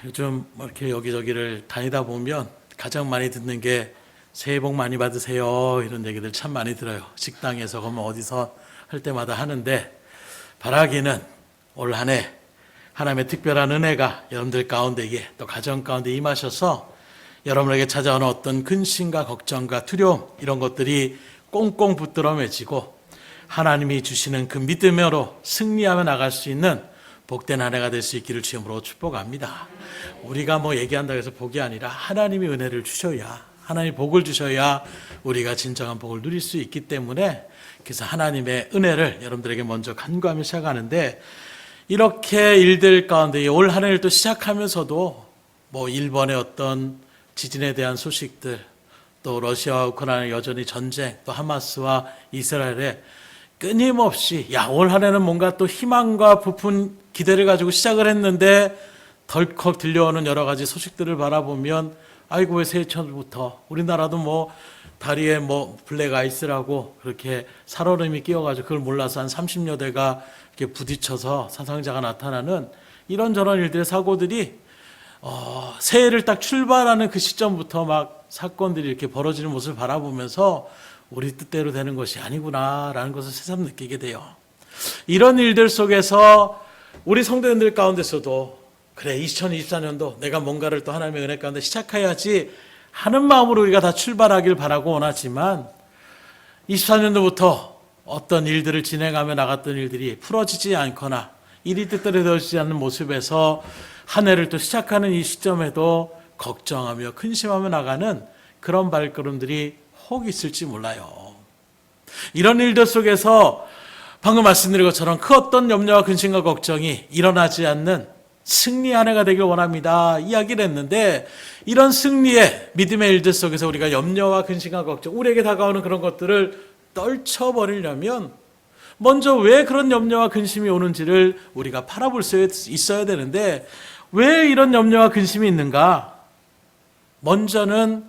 요즘 이렇게 여기저기를 다니다 보면 가장 많이 듣는 게 새해 복 많이 받으세요 이런 얘기들 참 많이 들어요. 식당에서 그러면 어디서 할 때마다 하는데, 바라기는 올 한 해 하나님의 특별한 은혜가 여러분들 가운데에 또 가정 가운데 임하셔서 여러분에게 찾아오는 어떤 근심과 걱정과 두려움 이런 것들이 꽁꽁 붙들어 매지고 하나님이 주시는 그 믿음으로 승리하며 나갈 수 있는 복된 한 해가 될 수 있기를 주님으로 축복합니다. 우리가 뭐 얘기한다고 해서 복이 아니라 하나님이 은혜를 주셔야, 하나님이 복을 주셔야 우리가 진정한 복을 누릴 수 있기 때문에, 그래서 하나님의 은혜를 여러분들에게 먼저 간구하며 시작하는데, 이렇게 일들 가운데 올 한 해를 또 시작하면서도 뭐 일본의 어떤 지진에 대한 소식들, 또 러시아와 우크라이나 여전히 전쟁, 또 하마스와 이스라엘의 끊임없이 올 한 해는 뭔가 또 희망과 부푼 기대를 가지고 시작을 했는데 덜컥 들려오는 여러 가지 소식들을 바라보면, 아이고 왜 새해 초부터 우리나라도 뭐 다리에 뭐 블랙 아이스라고 그렇게 살얼음이 끼어가지고 그걸 몰라서 한 30여 대가 이렇게 부딪혀서 사상자가 나타나는 이런저런 일들의 사고들이 새해를 딱 출발하는 그 시점부터 막 사건들이 이렇게 벌어지는 모습을 바라보면서 우리 뜻대로 되는 것이 아니구나라는 것을 새삼 느끼게 돼요. 이런 일들 속에서 우리 성도님들 가운데서도 그래 2024년도 내가 뭔가를 또 하나님의 은혜 가운데 시작해야지 하는 마음으로 우리가 다 출발하길 바라고 원하지만, 24년도부터 어떤 일들을 진행하며 나갔던 일들이 풀어지지 않거나 일이 뜻대로 되지 않는 모습에서 한 해를 또 시작하는 이 시점에도 걱정하며 근심하며 나가는 그런 발걸음들이 혹 있을지 몰라요. 이런 일들 속에서 방금 말씀드린 것처럼 그 어떤 염려와 근심과 걱정이 일어나지 않는 승리 한 해가 되길 원합니다 이야기를 했는데, 이런 승리의 믿음의 일들 속에서 우리가 염려와 근심과 걱정, 우리에게 다가오는 그런 것들을 떨쳐버리려면 먼저 왜 그런 염려와 근심이 오는지를 우리가 바라볼 수 있어야 되는데, 왜 이런 염려와 근심이 있는가? 먼저는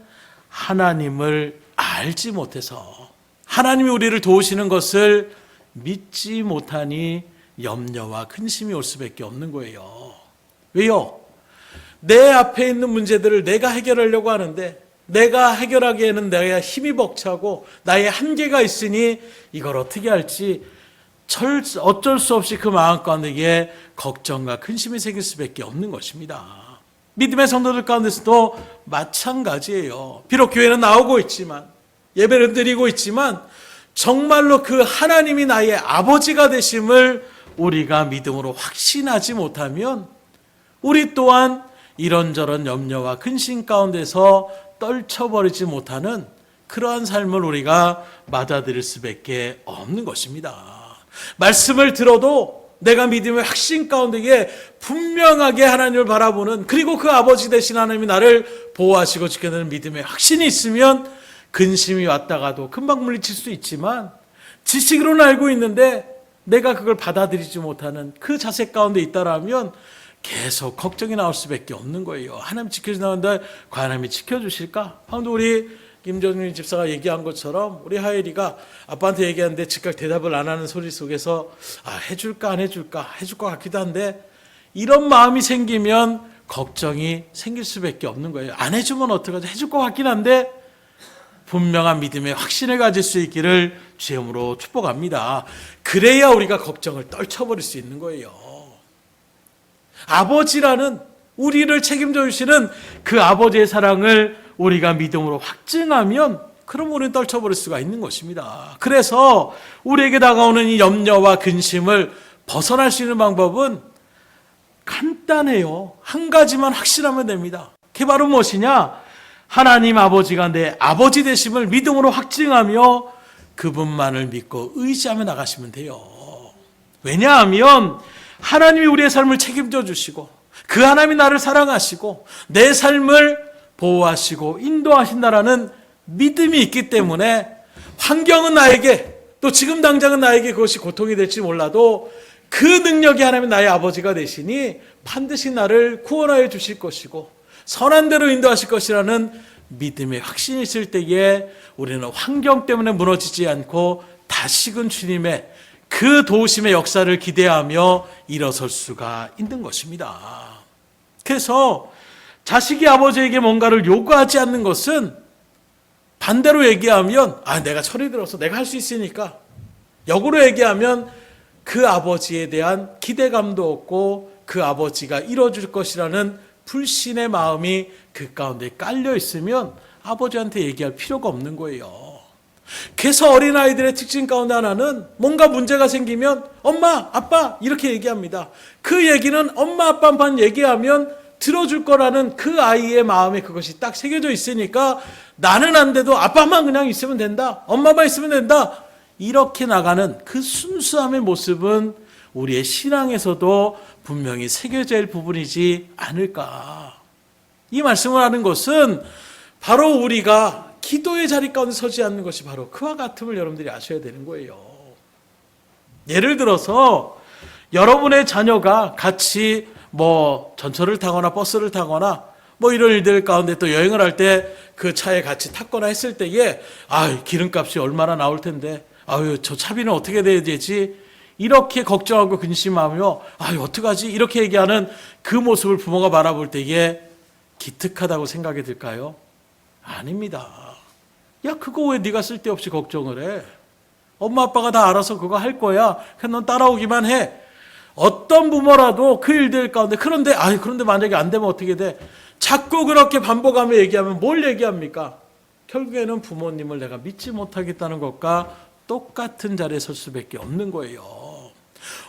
하나님을 알지 못해서, 하나님이 우리를 도우시는 것을 믿지 못하니 염려와 근심이 올 수밖에 없는 거예요. 왜요? 내 앞에 있는 문제들을 내가 해결하려고 하는데, 내가 해결하기에는 내가 힘이 벅차고 나의 한계가 있으니 이걸 어떻게 할지 어쩔 수 없이 그 마음 가운데에 걱정과 근심이 생길 수밖에 없는 것입니다. 믿음의 성도들 가운데서도 마찬가지예요. 비록 교회는 나오고 있지만, 예배를 드리고 있지만, 정말로 그 하나님이 나의 아버지가 되심을 우리가 믿음으로 확신하지 못하면 우리 또한 이런저런 염려와 근심 가운데서 떨쳐버리지 못하는 그러한 삶을 우리가 맞아들일 수밖에 없는 것입니다. 말씀을 들어도 내가 믿음의 확신 가운데에 분명하게 하나님을 바라보는, 그리고 그 아버지 되신 하나님이 나를 보호하시고 지켜내는 믿음의 확신이 있으면 근심이 왔다가도 금방 물리칠 수 있지만, 지식으로는 알고 있는데 내가 그걸 받아들이지 못하는 그 자세 가운데 있다라면 계속 걱정이 나올 수밖에 없는 거예요. 하나님 지켜주는데 과연 하나님이 지켜주실까? 방금 우리 김정민 집사가 얘기한 것처럼 우리 하엘이가 아빠한테 얘기하는데 즉각 대답을 안 하는 소리 속에서 해줄까 안 해줄까, 해줄 것 같기도 한데, 이런 마음이 생기면 걱정이 생길 수밖에 없는 거예요. 안 해주면 어떡하지? 해줄 것 같긴 한데 분명한 믿음의 확신을 가질 수 있기를 주님으로 축복합니다. 그래야 우리가 걱정을 떨쳐버릴 수 있는 거예요. 아버지라는 우리를 책임져 주시는 그 아버지의 사랑을 우리가 믿음으로 확증하면, 그럼 우리는 떨쳐버릴 수가 있는 것입니다. 그래서 우리에게 다가오는 이 염려와 근심을 벗어날 수 있는 방법은 간단해요. 한 가지만 확신하면 됩니다. 그게 바로 무엇이냐? 하나님 아버지가 내 아버지 되심을 믿음으로 확증하며 그분만을 믿고 의지하며 나가시면 돼요. 왜냐하면 하나님이 우리의 삶을 책임져 주시고, 그 하나님이 나를 사랑하시고 내 삶을 보호하시고 인도하신다라는 믿음이 있기 때문에, 환경은 나에게, 또 지금 당장은 나에게 그것이 고통이 될지 몰라도 그 능력이 하나님 나의 아버지가 되시니 반드시 나를 구원하여 주실 것이고 선한 대로 인도하실 것이라는 믿음의 확신이 있을 때에 우리는 환경 때문에 무너지지 않고 다시금 주님의 그 도우심의 역사를 기대하며 일어설 수가 있는 것입니다. 그래서 자식이 아버지에게 뭔가를 요구하지 않는 것은 반대로 얘기하면 내가 철이 들어서 내가 할 수 있으니까, 역으로 얘기하면 그 아버지에 대한 기대감도 없고 그 아버지가 이뤄줄 것이라는 불신의 마음이 그 가운데 깔려 있으면 아버지한테 얘기할 필요가 없는 거예요. 그래서 어린아이들의 특징 가운데 하나는 뭔가 문제가 생기면 엄마, 아빠 이렇게 얘기합니다. 그 얘기는 엄마, 아빠만 얘기하면 들어줄 거라는 그 아이의 마음에 그것이 딱 새겨져 있으니까 나는 안 돼도 아빠만 그냥 있으면 된다, 엄마만 있으면 된다, 이렇게 나가는 그 순수함의 모습은 우리의 신앙에서도 분명히 새겨져 있을 부분이지 않을까. 이 말씀을 하는 것은 바로 우리가 기도의 자리 가운데 서지 않는 것이 바로 그와 같음을 여러분들이 아셔야 되는 거예요. 예를 들어서 여러분의 자녀가 같이 전철을 타거나 버스를 타거나 이런 일들 가운데 또 여행을 할 때 그 차에 같이 탔거나 했을 때에 기름값이 얼마나 나올 텐데 저 차비는 어떻게 돼야 되지? 이렇게 걱정하고 근심하며 어떡하지? 이렇게 얘기하는 그 모습을 부모가 바라볼 때에 기특하다고 생각이 들까요? 아닙니다. 야, 그거 왜 네가 쓸데없이 걱정을 해? 엄마 아빠가 다 알아서 그거 할 거야. 그냥 넌 따라오기만 해. 어떤 부모라도 그 일들 가운데 그런데 만약에 안 되면 어떻게 돼? 자꾸 그렇게 반복하며 얘기하면 뭘 얘기합니까? 결국에는 부모님을 내가 믿지 못하겠다는 것과 똑같은 자리에 설 수밖에 없는 거예요.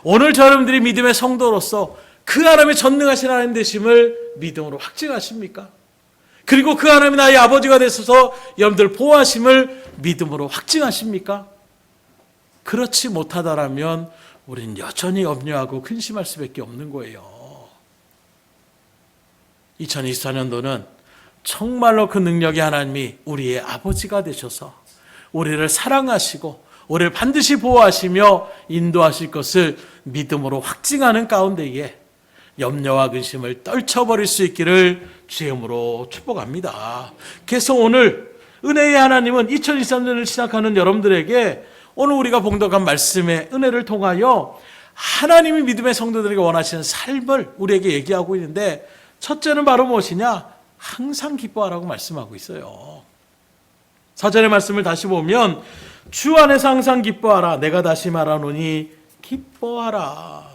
오늘 여러분들이 믿음의 성도로서 그 하나님의 전능하신 하나님 되심을 믿음으로 확증하십니까? 그리고 그 하나님이 나의 아버지가 되셔서 여러분들 보호하심을 믿음으로 확증하십니까? 그렇지 못하다라면 우리는 여전히 염려하고 근심할 수밖에 없는 거예요. 2024년도는 정말로 그 능력의 하나님이 우리의 아버지가 되셔서 우리를 사랑하시고 우리를 반드시 보호하시며 인도하실 것을 믿음으로 확증하는 가운데에 염려와 근심을 떨쳐버릴 수 있기를 주임으로 축복합니다. 그래서 오늘 은혜의 하나님은 2023년을 시작하는 여러분들에게 오늘 우리가 봉독한 말씀의 은혜를 통하여 하나님이 믿음의 성도들에게 원하시는 삶을 우리에게 얘기하고 있는데, 첫째는 바로 무엇이냐? 항상 기뻐하라고 말씀하고 있어요. 사전의 말씀을 다시 보면 주 안에서 항상 기뻐하라. 내가 다시 말하노니 기뻐하라.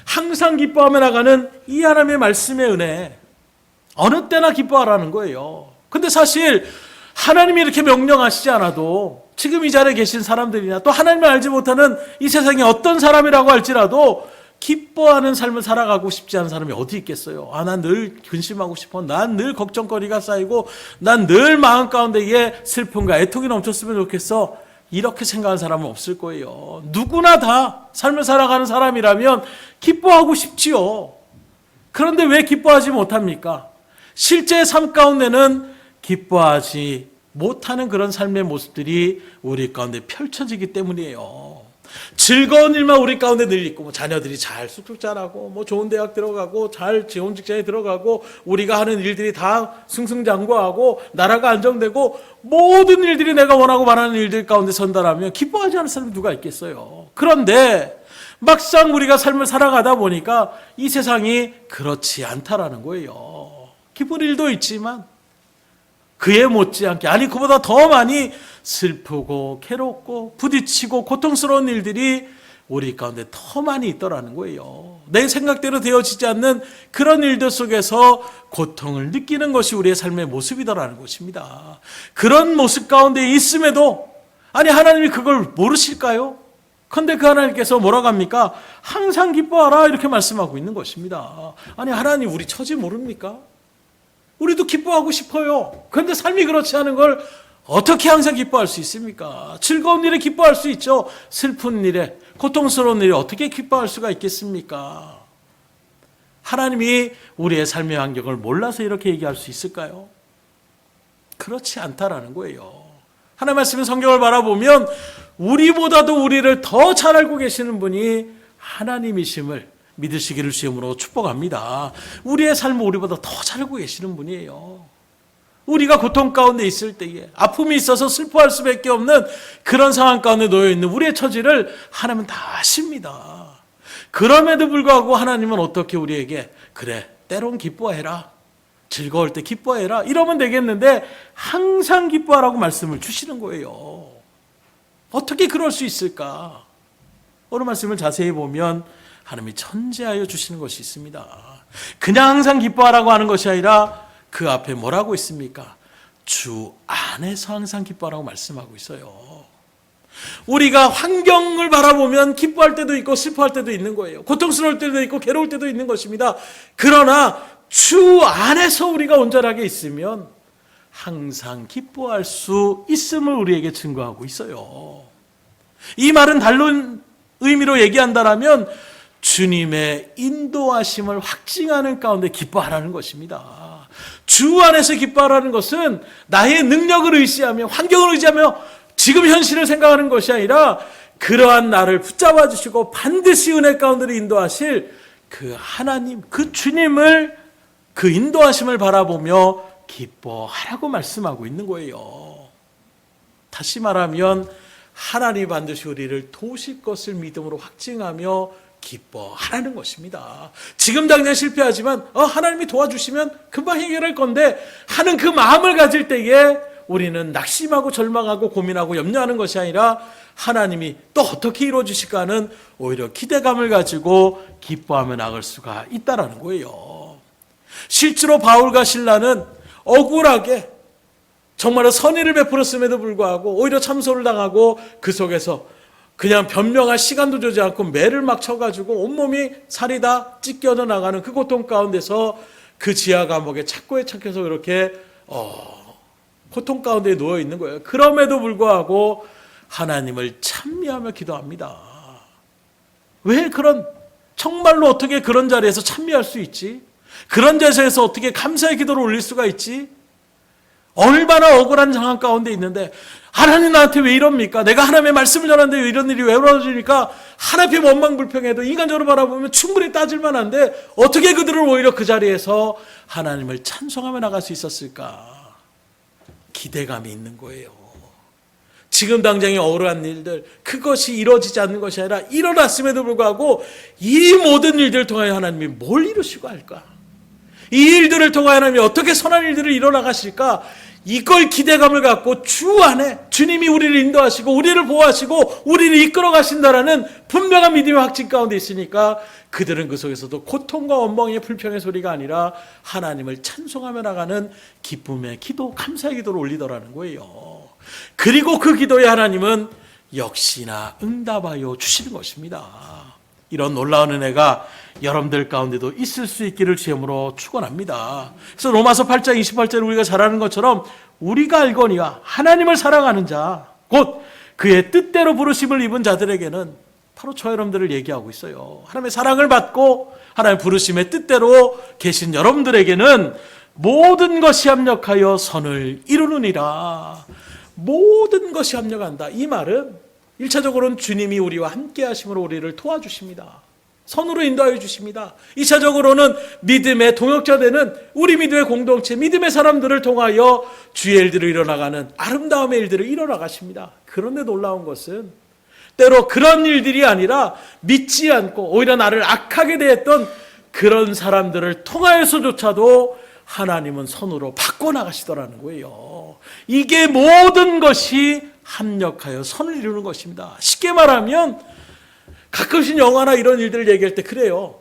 항상 기뻐하며 나가는 이 하나님의 말씀의 은혜, 어느 때나 기뻐하라는 거예요. 근데 사실 하나님이 이렇게 명령하시지 않아도 지금 이 자리에 계신 사람들이나 또 하나님을 알지 못하는 이 세상에 어떤 사람이라고 할지라도 기뻐하는 삶을 살아가고 싶지 않은 사람이 어디 있겠어요? 난 늘 근심하고 싶어. 난 늘 걱정거리가 쌓이고 난 늘 마음 가운데에 슬픔과 애통이 넘쳤으면 좋겠어. 이렇게 생각하는 사람은 없을 거예요. 누구나 다 삶을 살아가는 사람이라면 기뻐하고 싶지요. 그런데 왜 기뻐하지 못합니까? 실제 삶 가운데는 기뻐하지 못하는 그런 삶의 모습들이 우리 가운데 펼쳐지기 때문이에요. 즐거운 일만 우리 가운데 늘 있고, 자녀들이 잘 쑥쑥 자라고, 좋은 대학 들어가고, 잘 좋은 직장에 들어가고, 우리가 하는 일들이 다 승승장구하고, 나라가 안정되고, 모든 일들이 내가 원하고 바라는 일들 가운데 선다라면 기뻐하지 않을 사람이 누가 있겠어요. 그런데 막상 우리가 삶을 살아가다 보니까 이 세상이 그렇지 않다라는 거예요. 기쁜 일도 있지만 그에 못지않게, 그보다 더 많이 슬프고 괴롭고 부딪히고 고통스러운 일들이 우리 가운데 더 많이 있더라는 거예요. 내 생각대로 되어지지 않는 그런 일들 속에서 고통을 느끼는 것이 우리의 삶의 모습이더라는 것입니다. 그런 모습 가운데 있음에도 하나님이 그걸 모르실까요? 그런데 그 하나님께서 뭐라고 합니까? 항상 기뻐하라, 이렇게 말씀하고 있는 것입니다. 하나님 우리 처지 모릅니까? 우리도 기뻐하고 싶어요. 그런데 삶이 그렇지 않은 걸 어떻게 항상 기뻐할 수 있습니까? 즐거운 일에 기뻐할 수 있죠. 슬픈 일에, 고통스러운 일에 어떻게 기뻐할 수가 있겠습니까? 하나님이 우리의 삶의 환경을 몰라서 이렇게 얘기할 수 있을까요? 그렇지 않다라는 거예요. 하나님 말씀의 성경을 바라보면 우리보다도 우리를 더 잘 알고 계시는 분이 하나님이심을 믿으시기를 주임으로 축복합니다. 우리의 삶을 우리보다 더 잘 알고 계시는 분이에요. 우리가 고통 가운데 있을 때에, 아픔이 있어서 슬퍼할 수밖에 없는 그런 상황 가운데 놓여 있는 우리의 처지를 하나님은 다 아십니다. 그럼에도 불구하고 하나님은 어떻게 우리에게 그래 때론 기뻐해라, 즐거울 때 기뻐해라 이러면 되겠는데 항상 기뻐하라고 말씀을 주시는 거예요. 어떻게 그럴 수 있을까? 오늘 말씀을 자세히 보면 하나님이 천재하여 주시는 것이 있습니다. 그냥 항상 기뻐하라고 하는 것이 아니라 그 앞에 뭐라고 있습니까? 주 안에서 항상 기뻐하라고 말씀하고 있어요. 우리가 환경을 바라보면 기뻐할 때도 있고 슬퍼할 때도 있는 거예요. 고통스러울 때도 있고 괴로울 때도 있는 것입니다. 그러나 주 안에서 우리가 온전하게 있으면 항상 기뻐할 수 있음을 우리에게 증거하고 있어요. 이 말은 다른 의미로 얘기한다면 주님의 인도하심을 확증하는 가운데 기뻐하라는 것입니다. 주 안에서 기뻐하라는 것은 나의 능력을 의지하며 환경을 의지하며 지금 현실을 생각하는 것이 아니라 그러한 나를 붙잡아 주시고 반드시 은혜 가운데로 인도하실 그 하나님, 그 주님을 그 인도하심을 바라보며 기뻐하라고 말씀하고 있는 거예요. 다시 말하면 하나님 반드시 우리를 도우실 것을 믿음으로 확증하며 기뻐하라는 것입니다. 지금 당장 실패하지만 하나님이 도와주시면 금방 해결할 건데 하는 그 마음을 가질 때에 우리는 낙심하고 절망하고 고민하고 염려하는 것이 아니라 하나님이 또 어떻게 이루어주실까 하는 오히려 기대감을 가지고 기뻐하며 나갈 수가 있다는 거예요. 실제로 바울과 실라는 억울하게 정말로 선의를 베풀었음에도 불구하고 오히려 참소를 당하고 그 속에서 그냥 변명할 시간도 주지 않고 매를 막 쳐가지고 온몸이 살이 다 찢겨져 나가는 그 고통 가운데서 그 지하 감옥에 착고에 착혀서 그렇게 고통 가운데 누워 있는 거예요. 그럼에도 불구하고 하나님을 찬미하며 기도합니다. 왜 정말로 어떻게 그런 자리에서 찬미할 수 있지? 그런 자리에서 어떻게 감사의 기도를 올릴 수가 있지? 얼마나 억울한 상황 가운데 있는데 하나님 나한테 왜 이럽니까? 내가 하나님의 말씀을 전하는데 왜 이런 일이 왜 벌어지니까 하나님 원망불평해도 인간적으로 바라보면 충분히 따질 만한데 어떻게 그들은 오히려 그 자리에서 하나님을 찬송하며 나갈 수 있었을까? 기대감이 있는 거예요. 지금 당장의 억울한 일들, 그것이 이루어지지 않는 것이 아니라 일어났음에도 불구하고 이 모든 일들을 통하여 하나님이 뭘 이루시고 할까? 이 일들을 통하여 하나님이 어떻게 선한 일들을 일어나가실까? 이걸 기대감을 갖고 주 안에 주님이 우리를 인도하시고 우리를 보호하시고 우리를 이끌어 가신다라는 분명한 믿음의 확신 가운데 있으니까 그들은 그 속에서도 고통과 원망의 불평의 소리가 아니라 하나님을 찬송하며 나가는 기쁨의 기도, 감사의 기도를 올리더라는 거예요. 그리고 그 기도에 하나님은 역시나 응답하여 주시는 것입니다. 이런 놀라운 은혜가 여러분들 가운데도 있을 수 있기를 주님으로 축원합니다. 그래서 로마서 8장 28절에 우리가 잘 아는 것처럼 우리가 알거니와 하나님을 사랑하는 자, 곧 그의 뜻대로 부르심을 입은 자들에게는 바로 저 여러분들을 얘기하고 있어요. 하나님의 사랑을 받고 하나님의 부르심의 뜻대로 계신 여러분들에게는 모든 것이 합력하여 선을 이루느니라. 모든 것이 합력한다. 이 말은 1차적으로는 주님이 우리와 함께 하심으로 우리를 도와주십니다. 선으로 인도하여 주십니다. 2차적으로는 믿음의 동역자 되는 우리 믿음의 공동체, 믿음의 사람들을 통하여 주의 일들을 이뤄나가는 아름다움의 일들을 이뤄나가십니다. 그런데 놀라운 것은 때로 그런 일들이 아니라 믿지 않고 오히려 나를 악하게 대했던 그런 사람들을 통하여서조차도 하나님은 선으로 바꿔나가시더라는 거예요. 이게 모든 것이 합력하여 선을 이루는 것입니다. 쉽게 말하면 가끔씩 영화나 이런 일들을 얘기할 때 그래요.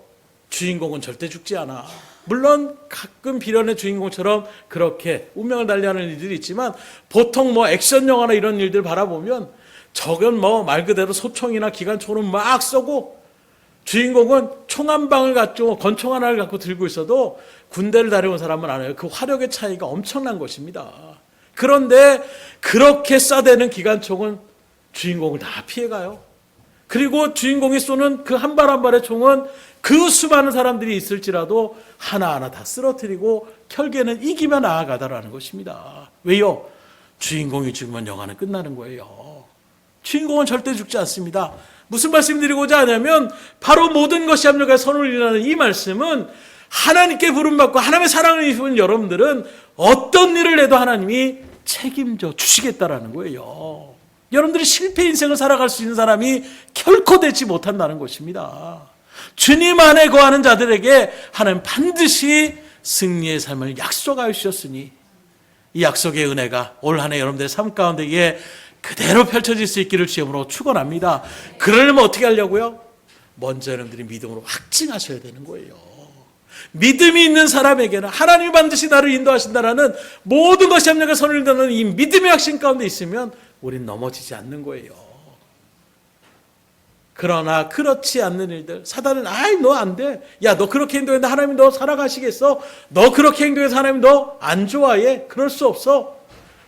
주인공은 절대 죽지 않아. 물론 가끔 비련의 주인공처럼 그렇게 운명을 달리하는 일들이 있지만 보통 액션 영화나 이런 일들 바라보면 적은 말 그대로 소총이나 기관총으로 막 쏘고 주인공은 총 한 방을 갖고 권총 하나를 갖고 들고 있어도 군대를 다녀온 사람은 알아요. 그 화력의 차이가 엄청난 것입니다. 그런데 그렇게 쏴대는 기관총은 주인공을 다 피해가요. 그리고 주인공이 쏘는 그 한 발 한 발의 총은 그 수많은 사람들이 있을지라도 하나하나 다 쓰러뜨리고 결국에는 이기며 나아가다라는 것입니다. 왜요? 주인공이 죽으면 영화는 끝나는 거예요. 주인공은 절대 죽지 않습니다. 무슨 말씀 드리고자 하냐면 바로 모든 것이 합력하여 선을 이루는 이 말씀은 하나님께 부름받고 하나님의 사랑을 입은 여러분들은 어떤 일을 해도 하나님이 책임져 주시겠다라는 거예요. 여러분들이 실패 인생을 살아갈 수 있는 사람이 결코 되지 못한다는 것입니다. 주님 안에 거하는 자들에게 하나님 반드시 승리의 삶을 약속하여 주셨으니 이 약속의 은혜가 올 한 해 여러분들의 삶 가운데에 그대로 펼쳐질 수 있기를 주님으로 축원합니다. 그러려면 어떻게 하려고요? 먼저 여러분들이 믿음으로 확증하셔야 되는 거예요. 믿음이 있는 사람에게는 하나님이 반드시 나를 인도하신다라는 모든 것이 합력과 선을 이루는 이 믿음의 확신 가운데 있으면 우린 넘어지지 않는 거예요. 그러나 그렇지 않는 일들, 사단은 아이 너 안 돼. 야 너 그렇게 행동했는데 하나님이 너 살아가시겠어? 너 그렇게 행동해서 하나님 너 안 좋아해? 그럴 수 없어.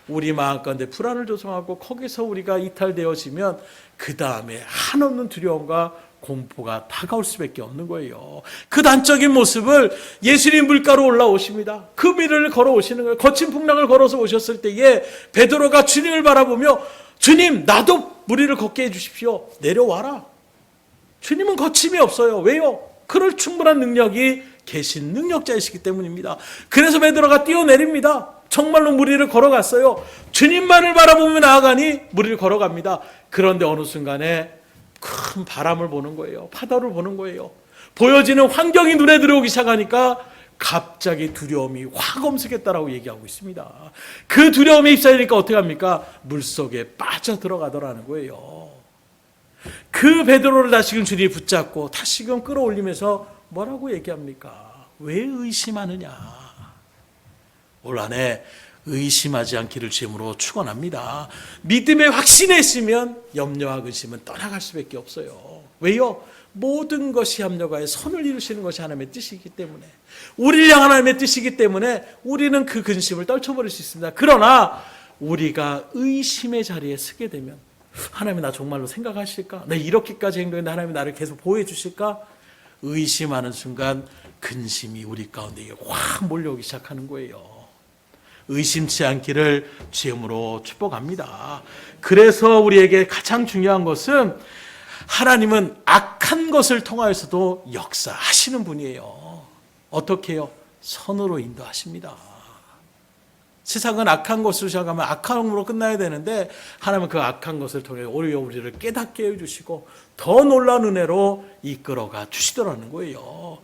우리 마음 가운데 불안을 조성하고 거기서 우리가 이탈되어지면 그 다음에 한없는 두려움과 공포가 다가올 수밖에 없는 거예요. 그 단적인 모습을 예수님 물가로 올라오십니다. 그 미를 걸어오시는 거예요. 거친 풍랑을 걸어서 오셨을 때에 베드로가 주님을 바라보며 주님 나도 무리를 걷게 해주십시오. 내려와라. 주님은 거침이 없어요. 왜요? 그럴 충분한 능력이 계신 능력자이시기 때문입니다. 그래서 베드로가 뛰어내립니다. 정말로 무리를 걸어갔어요. 주님만을 바라보며 나아가니 무리를 걸어갑니다. 그런데 어느 순간에 큰 바람을 보는 거예요. 파도를 보는 거예요. 보여지는 환경이 눈에 들어오기 시작하니까 갑자기 두려움이 확 엄습했다라고 얘기하고 있습니다. 그 두려움에 휩싸이니까 어떻게 합니까? 물속에 빠져 들어가더라는 거예요. 그 베드로를 다시금 주님이 붙잡고 다시금 끌어올리면서 뭐라고 얘기합니까? 왜 의심하느냐? 올 한 해 의심하지 않기를 주님으로 축원합니다. 믿음의 확신에 있으면 염려와 근심은 떠나갈 수밖에 없어요. 왜요? 모든 것이 합력하여 선을 이루시는 것이 하나님의 뜻이기 때문에, 우리를 향한 하나님의 뜻이기 때문에 우리는 그 근심을 떨쳐버릴 수 있습니다. 그러나 우리가 의심의 자리에 서게 되면 하나님이 나 정말로 생각하실까? 내 이렇게까지 행동했는데 하나님이 나를 계속 보호해 주실까? 의심하는 순간 근심이 우리 가운데 확 몰려오기 시작하는 거예요. 의심치 않기를 주님으로 축복합니다. 그래서 우리에게 가장 중요한 것은 하나님은 악한 것을 통하여서도 역사하시는 분이에요. 어떻게 해요? 선으로 인도하십니다. 세상은 악한 것으로 시작하면 악함으로 끝나야 되는데 하나님은 그 악한 것을 통해 오히려 우리를 깨닫게 해주시고 더 놀라운 은혜로 이끌어가 주시더라는 거예요.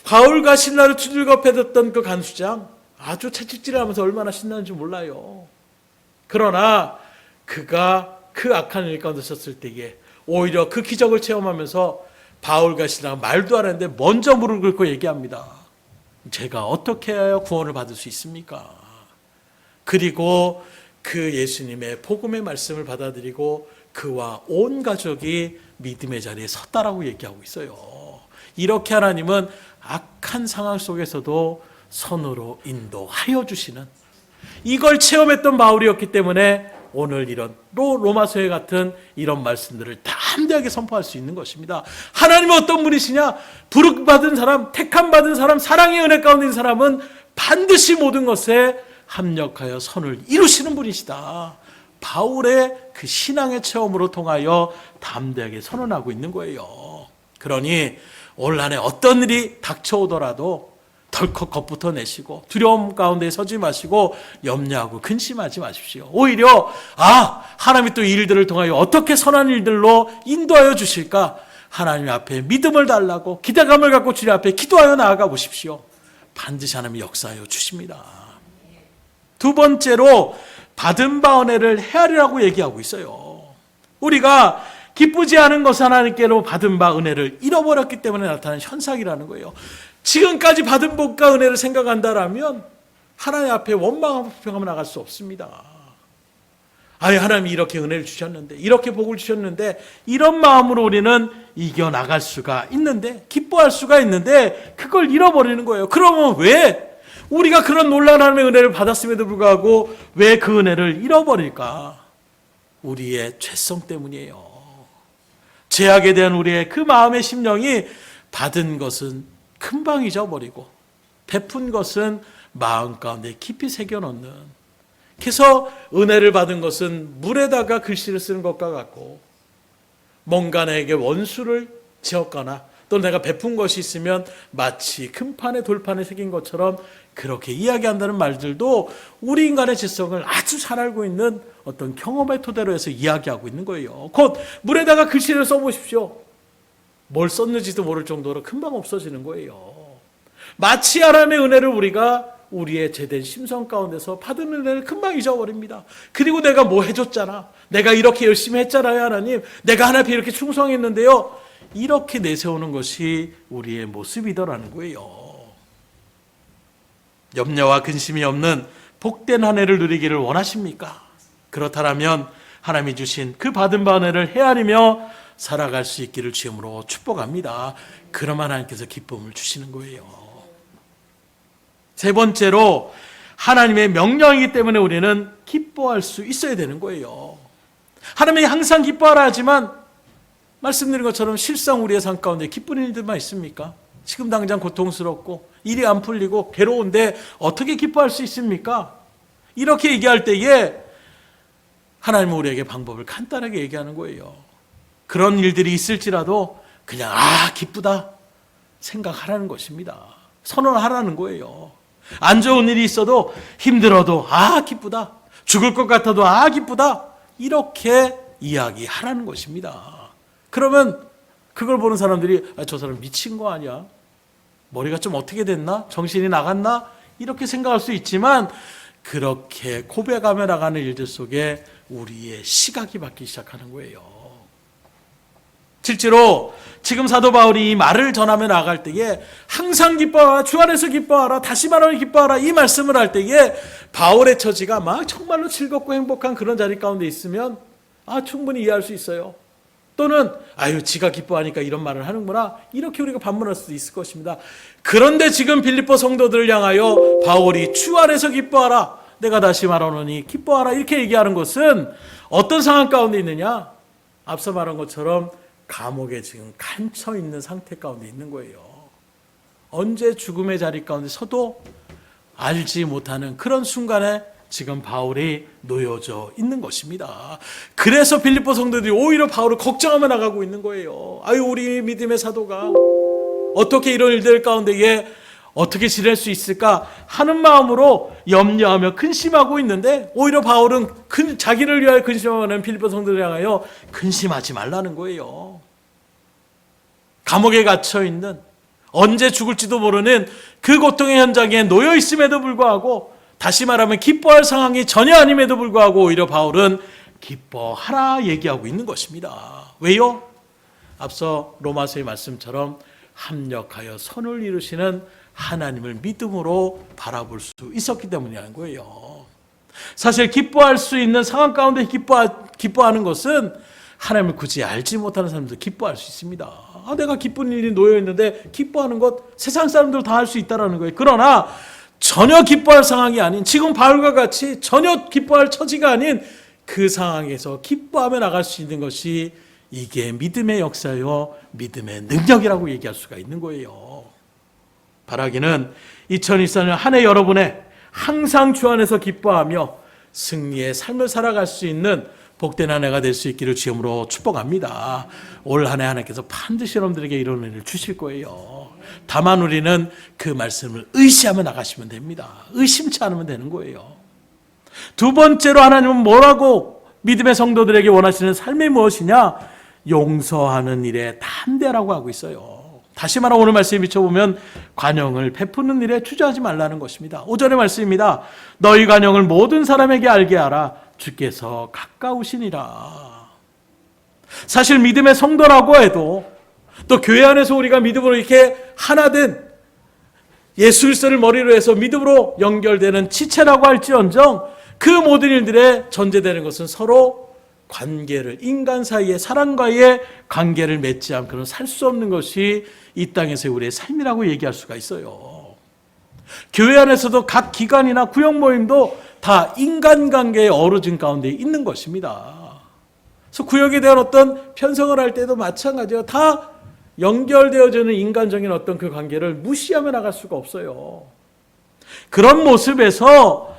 바울과 신라를 두들겨 패던 그 간수장 아주 채찍질을 하면서 얼마나 신나는지 몰라요. 그러나 그가 그 악한 일 가운데 있었을 때에 오히려 그 기적을 체험하면서 바울과 신라가 말도 안 했는데 먼저 무릎을 꿇고 얘기합니다. 제가 어떻게 해야 구원을 받을 수 있습니까? 그리고 그 예수님의 복음의 말씀을 받아들이고 그와 온 가족이 믿음의 자리에 섰다라고 얘기하고 있어요. 이렇게 하나님은 악한 상황 속에서도 선으로 인도하여 주시는, 이걸 체험했던 바울이었기 때문에 오늘 이런 로마서에 같은 이런 말씀들을 담대하게 선포할 수 있는 것입니다. 하나님은 어떤 분이시냐? 부름받은 사람, 택함받은 사람, 사랑의 은혜 가운데 있는 사람은 반드시 모든 것에 합력하여 선을 이루시는 분이시다. 바울의 그 신앙의 체험으로 통하여 담대하게 선언하고 있는 거예요. 그러니 올 한 해 어떤 일이 닥쳐오더라도 덜컥 겁부터 내시고 두려움 가운데 서지 마시고 염려하고 근심하지 마십시오. 오히려 하나님이 또 이 일들을 통하여 어떻게 선한 일들로 인도하여 주실까? 하나님 앞에 믿음을 달라고 기대감을 갖고 주님 앞에 기도하여 나아가 보십시오. 반드시 하나님이 역사하여 주십니다. 두 번째로 받은 바 은혜를 헤아리라고 얘기하고 있어요. 우리가 기쁘지 않은 것은 하나님께로 받은 바 은혜를 잃어버렸기 때문에 나타나는 현상이라는 거예요. 지금까지 받은 복과 은혜를 생각한다라면 하나님 앞에 원망하고 불평하며 나갈 수 없습니다. 하나님이 이렇게 은혜를 주셨는데, 이렇게 복을 주셨는데, 이런 마음으로 우리는 이겨나갈 수가 있는데, 기뻐할 수가 있는데 그걸 잃어버리는 거예요. 그러면 왜 우리가 그런 놀라운 하나님의 은혜를 받았음에도 불구하고 왜 그 은혜를 잃어버릴까? 우리의 죄성 때문이에요. 죄악에 대한 우리의 그 마음의 심령이 받은 것은 금방 잊어버리고 베푼 것은 마음 가운데 깊이 새겨놓는, 그래서 은혜를 받은 것은 물에다가 글씨를 쓰는 것과 같고 뭔가 내게 원수를 지었거나 또 내가 베푼 것이 있으면 마치 금판에 돌판에 새긴 것처럼 그렇게 이야기한다는 말들도 우리 인간의 지성을 아주 잘 알고 있는 어떤 경험의 토대로 해서 이야기하고 있는 거예요. 곧 물에다가 글씨를 써보십시오. 뭘 썼는지도 모를 정도로 금방 없어지는 거예요. 마치 하나님의 은혜를 우리가 우리의 제된 심성 가운데서 받은 은혜를 금방 잊어버립니다. 그리고 내가 뭐 해줬잖아. 내가 이렇게 열심히 했잖아요, 하나님. 내가 하나님 앞에 이렇게 충성했는데요. 이렇게 내세우는 것이 우리의 모습이더라는 거예요. 염려와 근심이 없는 복된 한 해를 누리기를 원하십니까? 그렇다면 하나님이 주신 그 받은 바 은혜를 헤아리며 살아갈 수 있기를 주님으로 축복합니다. 그러면 하나님께서 기쁨을 주시는 거예요. 세 번째로 하나님의 명령이기 때문에 우리는 기뻐할 수 있어야 되는 거예요. 하나님이 항상 기뻐하라 하지만 말씀드린 것처럼 실상 우리의 삶 가운데 기쁜 일들만 있습니까? 지금 당장 고통스럽고 일이 안 풀리고 괴로운데 어떻게 기뻐할 수 있습니까? 이렇게 얘기할 때에 하나님은 우리에게 방법을 간단하게 얘기하는 거예요. 그런 일들이 있을지라도 그냥 기쁘다 생각하라는 것입니다. 선언하라는 거예요. 안 좋은 일이 있어도 힘들어도 기쁘다. 죽을 것 같아도 기쁘다. 이렇게 이야기하라는 것입니다. 그러면 그걸 보는 사람들이 저 사람 미친 거 아니야? 머리가 좀 어떻게 됐나? 정신이 나갔나? 이렇게 생각할 수 있지만 그렇게 고백하며 나가는 일들 속에 우리의 시각이 바뀌기 시작하는 거예요. 실제로 지금 사도 바울이 이 말을 전하며 나갈 때에 항상 기뻐하라, 주 안에서 기뻐하라, 다시 말하면 기뻐하라 이 말씀을 할 때에 바울의 처지가 막 정말로 즐겁고 행복한 그런 자리 가운데 있으면 충분히 이해할 수 있어요. 또는 지가 기뻐하니까 이런 말을 하는구나 이렇게 우리가 반문할 수도 있을 것입니다. 그런데 지금 빌립보 성도들을 향하여 바울이 주 안에서 기뻐하라, 내가 다시 말하노니 기뻐하라 이렇게 얘기하는 것은 어떤 상황 가운데 있느냐? 앞서 말한 것처럼 감옥에 지금 갇혀 있는 상태 가운데 있는 거예요. 언제 죽음의 자리 가운데 서도 알지 못하는 그런 순간에 지금 바울이 놓여져 있는 것입니다. 그래서 빌립보 성도들이 오히려 바울을 걱정하며 나가고 있는 거예요. 우리 믿음의 사도가 어떻게 이런 일들 가운데에 어떻게 지낼 수 있을까 하는 마음으로 염려하며 근심하고 있는데 오히려 바울은 자기를 위하여 근심하는 빌립보 성도들을 향하여 근심하지 말라는 거예요. 감옥에 갇혀있는 언제 죽을지도 모르는 그 고통의 현장에 놓여 있음에도 불구하고 다시 말하면 기뻐할 상황이 전혀 아님에도 불구하고 오히려 바울은 기뻐하라 얘기하고 있는 것입니다. 왜요? 앞서 로마서의 말씀처럼 합력하여 선을 이루시는 하나님을 믿음으로 바라볼 수 있었기 때문이라는 거예요. 사실 기뻐할 수 있는 상황 가운데 기뻐하는 것은 하나님을 굳이 알지 못하는 사람도 기뻐할 수 있습니다. 내가 기쁜 일이 놓여있는데 기뻐하는 것 세상 사람들 다 할 수 있다는 거예요. 그러나 전혀 기뻐할 상황이 아닌 지금 바울과 같이 전혀 기뻐할 처지가 아닌 그 상황에서 기뻐하며 나갈 수 있는 것이 이게 믿음의 역사요 믿음의 능력이라고 얘기할 수가 있는 거예요. 바라기는 2024년 한 해 여러분의 항상 주 안에서 기뻐하며 승리의 삶을 살아갈 수 있는 복된 한 해가 될 수 있기를 주님으로 축복합니다. 올 한 해 하나님께서 반드시 여러분들에게 이런 은혜를 주실 거예요. 다만 우리는 그 말씀을 의시하며 나가시면 됩니다. 의심치 않으면 되는 거예요. 두 번째로 하나님은 뭐라고 믿음의 성도들에게 원하시는 삶이 무엇이냐? 용서하는 일에 담대라고 하고 있어요. 다시 말하면 오늘 말씀에 비춰보면 관용을 베푸는 일에 주저하지 말라는 것입니다. 5절의 말씀입니다. 너희 관용을 모든 사람에게 알게 하라. 주께서 가까우시니라. 사실 믿음의 성도라고 해도 또 교회 안에서 우리가 믿음으로 이렇게 하나된 예수 그리스도를 머리로 해서 믿음으로 연결되는 지체라고 할지언정 그 모든 일들에 전제되는 것은 서로 관계를 인간 사이의 사람과의 관계를 맺지 않고는 살 수 없는 것이 이 땅에서의 우리의 삶이라고 얘기할 수가 있어요. 교회 안에서도 각 기관이나 구역 모임도 다 인간관계의 어루진 가운데 있는 것입니다. 그래서 구역에 대한 어떤 편성을 할 때도 마찬가지예요. 다 연결되어지는 인간적인 어떤 그 관계를 무시하며 나갈 수가 없어요. 그런 모습에서